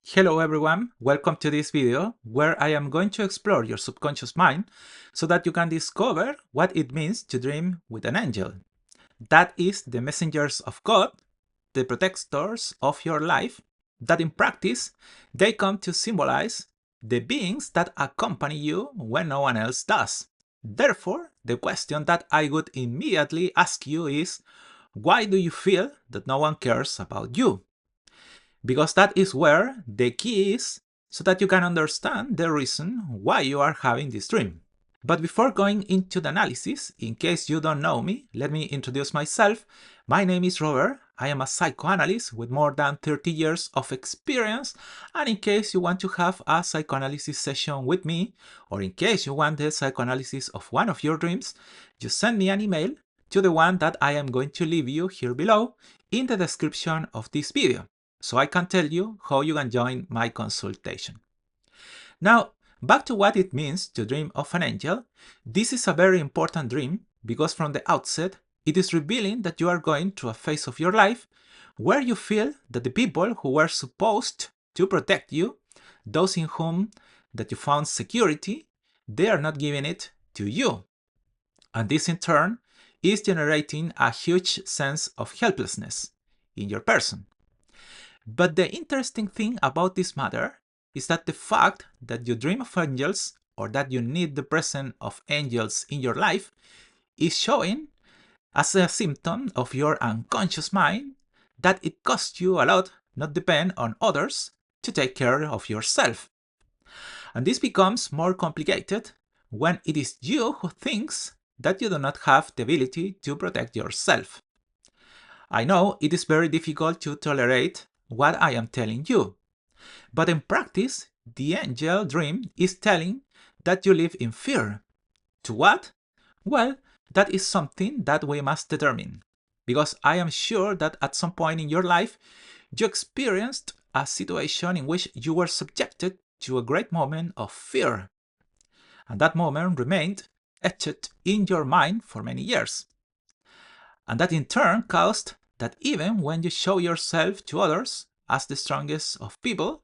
Hello everyone, welcome to this video where I am going to explore your subconscious mind so that you can discover what it means to dream with an angel. That is the messengers of God, the protectors of your life, that in practice they come to symbolize the beings that accompany you when no one else does. Therefore, the question that I would immediately ask you is, why do you feel that no one cares about you? Because that is where the key is so that you can understand the reason why you are having this dream. But before going into the analysis, in case you don't know me, let me introduce myself. My name is Robert. I am a psychoanalyst with more than 30 years of experience. And in case you want to have a psychoanalysis session with me, or in case you want the psychoanalysis of one of your dreams, just send me an email to the one that I am going to leave you here below in the description of this video, so I can tell you how you can join my consultation. Now, back to what it means to dream of an angel. This is a very important dream because from the outset, it is revealing that you are going through a phase of your life where you feel that the people who were supposed to protect you, those in whom that you found security, they are not giving it to you. And this in turn is generating a huge sense of helplessness in your person. But the interesting thing about this matter is that the fact that you dream of angels or that you need the presence of angels in your life is showing as a symptom of your unconscious mind that it costs you a lot not depend on others to take care of yourself. And this becomes more complicated when it is you who thinks that you do not have the ability to protect yourself. I know it is very difficult to tolerate what I am telling you, but in practice, the angel dream is telling that you live in fear. To what? Well, that is something that we must determine, because I am sure that at some point in your life, you experienced a situation in which you were subjected to a great moment of fear, and that moment remained etched in your mind for many years. And that in turn caused that even when you show yourself to others as the strongest of people,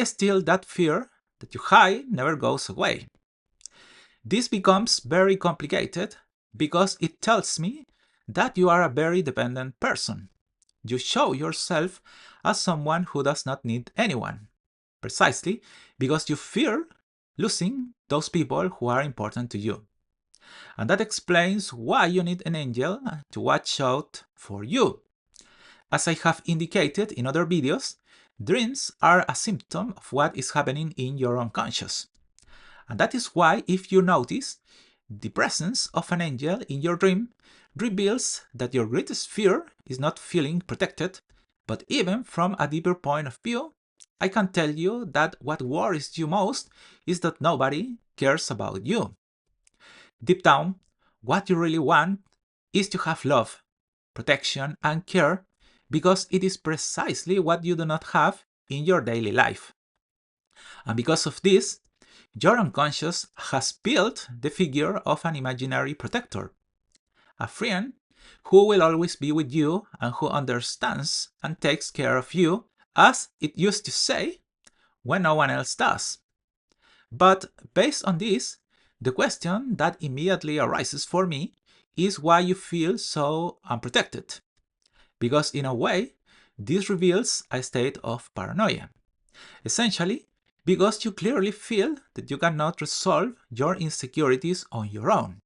still that fear that you hide never goes away. This becomes very complicated because it tells me that you are a very dependent person. You show yourself as someone who does not need anyone, precisely because you fear losing those people who are important to you. And that explains why you need an angel to watch out for you. As I have indicated in other videos, dreams are a symptom of what is happening in your unconscious. And that is why, if you notice, the presence of an angel in your dream reveals that your greatest fear is not feeling protected, but even from a deeper point of view, I can tell you that what worries you most is that nobody cares about you. Deep down, what you really want is to have love, protection, and care because it is precisely what you do not have in your daily life. And because of this, your unconscious has built the figure of an imaginary protector, a friend who will always be with you and who understands and takes care of you, as it used to say, when no one else does. But based on this, the question that immediately arises for me is why you feel so unprotected. Because in a way, this reveals a state of paranoia. Essentially, because you clearly feel that you cannot resolve your insecurities on your own.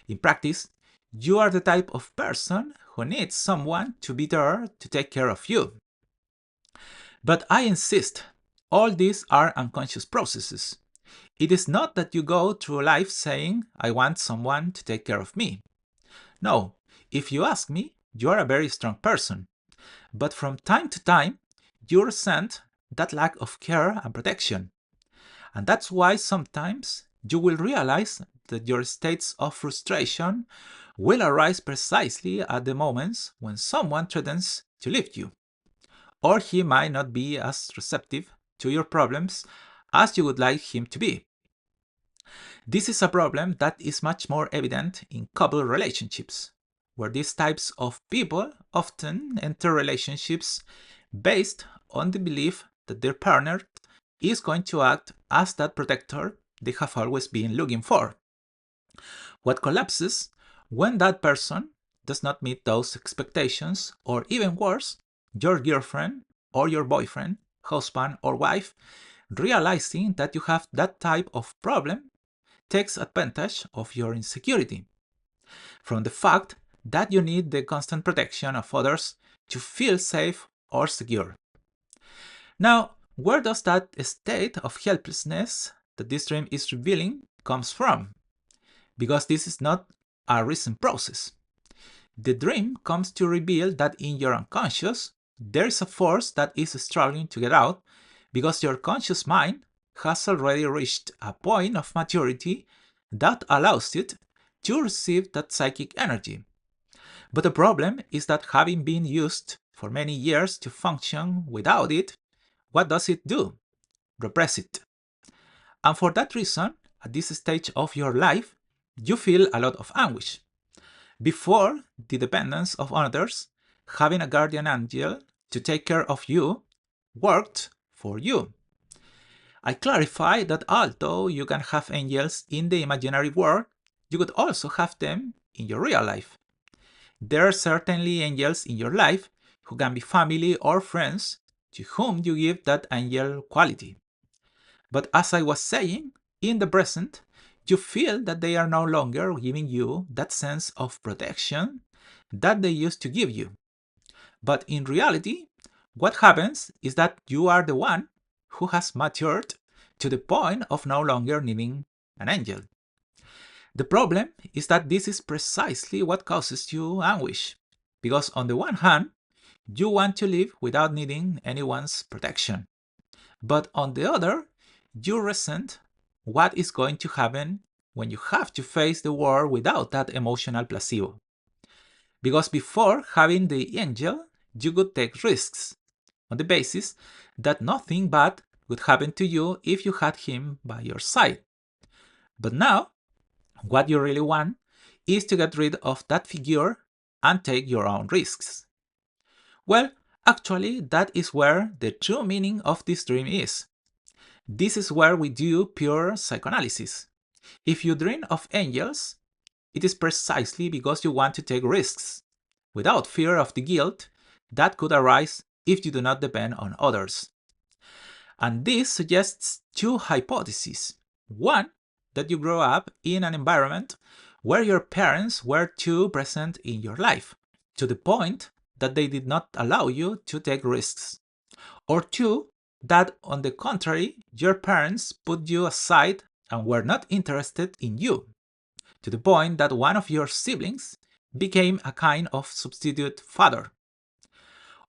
In practice, you are the type of person who needs someone to be there to take care of you. But I insist, all these are unconscious processes. It is not that you go through life saying, I want someone to take care of me. No, if you ask me, you are a very strong person. But from time to time, you resent that lack of care and protection. And that's why sometimes you will realize that your states of frustration will arise precisely at the moments when someone threatens to leave you. Or he might not be as receptive to your problems as you would like him to be. This is a problem that is much more evident in couple relationships, where these types of people often enter relationships based on the belief that their partner is going to act as that protector they have always been looking for. What collapses when that person does not meet those expectations, or even worse, your girlfriend or your boyfriend, husband or wife, realizing that you have that type of problem, takes advantage of your insecurity, from the fact that you need the constant protection of others to feel safe or secure. Now, where does that state of helplessness that this dream is revealing comes from? Because this is not a recent process. The dream comes to reveal that in your unconscious, there is a force that is struggling to get out because your conscious mind has already reached a point of maturity that allows it to receive that psychic energy. But the problem is that having been used for many years to function without it, what does it do? Repress it. And for that reason, at this stage of your life, you feel a lot of anguish. Before the dependence of others, having a guardian angel to take care of you worked for you. I clarify that although you can have angels in the imaginary world, you could also have them in your real life. There are certainly angels in your life who can be family or friends to whom you give that angel quality. But as I was saying, in the present, you feel that they are no longer giving you that sense of protection that they used to give you. But in reality, what happens is that you are the one who has matured to the point of no longer needing an angel. The problem is that this is precisely what causes you anguish, because on the one hand, you want to live without needing anyone's protection, but on the other, you resent what is going to happen when you have to face the world without that emotional placebo. Because before having the angel, you could take risks on the basis that nothing bad would happen to you if you had him by your side. But now, what you really want is to get rid of that figure and take your own risks. Well, actually, that is where the true meaning of this dream is. This is where we do pure psychoanalysis. If you dream of angels, it is precisely because you want to take risks, without fear of the guilt that could arise if you do not depend on others. And this suggests two hypotheses. One, that you grow up in an environment where your parents were too present in your life, to the point that they did not allow you to take risks. Or two, that on the contrary, your parents put you aside and were not interested in you, to the point that one of your siblings became a kind of substitute father.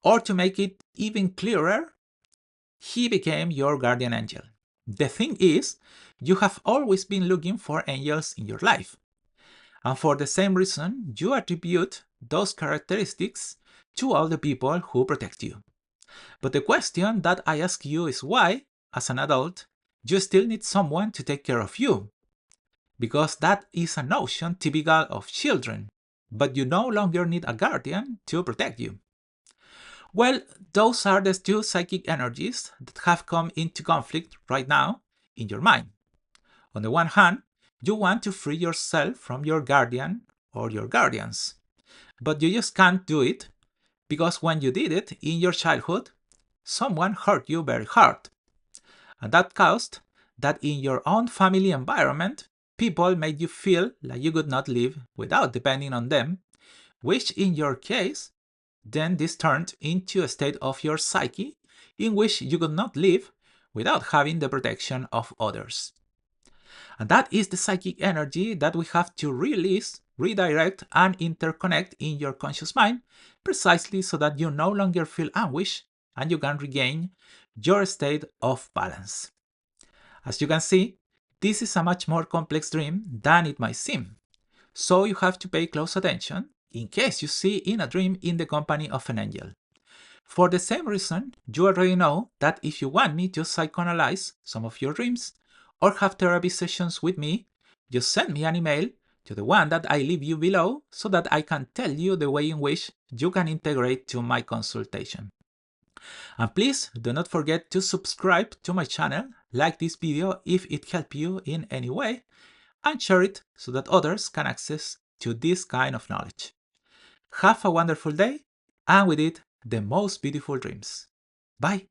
Or to make it even clearer, he became your guardian angel. The thing is, you have always been looking for angels in your life. And for the same reason, you attribute those characteristics to all the people who protect you. But the question that I ask you is why, as an adult, you still need someone to take care of you. Because that is a notion typical of children, but you no longer need a guardian to protect you. Well, those are the two psychic energies that have come into conflict right now in your mind. On the one hand, you want to free yourself from your guardian or your guardians, but you just can't do it because when you did it in your childhood, someone hurt you very hard. And that caused that in your own family environment, people made you feel like you could not live without depending on them, which in your case, then this turned into a state of your psyche in which you could not live without having the protection of others. And that is the psychic energy that we have to release, redirect, and interconnect in your conscious mind, precisely so that you no longer feel anguish and you can regain your state of balance. As you can see, this is a much more complex dream than it might seem. So you have to pay close attention in case you see in a dream in the company of an angel. For the same reason, you already know that if you want me to psychoanalyze some of your dreams or have therapy sessions with me, just send me an email to the one that I leave you below so that I can tell you the way in which you can integrate to my consultation. And please do not forget to subscribe to my channel, like this video if it helped you in any way, and share it so that others can access to this kind of knowledge. Have a wonderful day, and with it, the most beautiful dreams. Bye!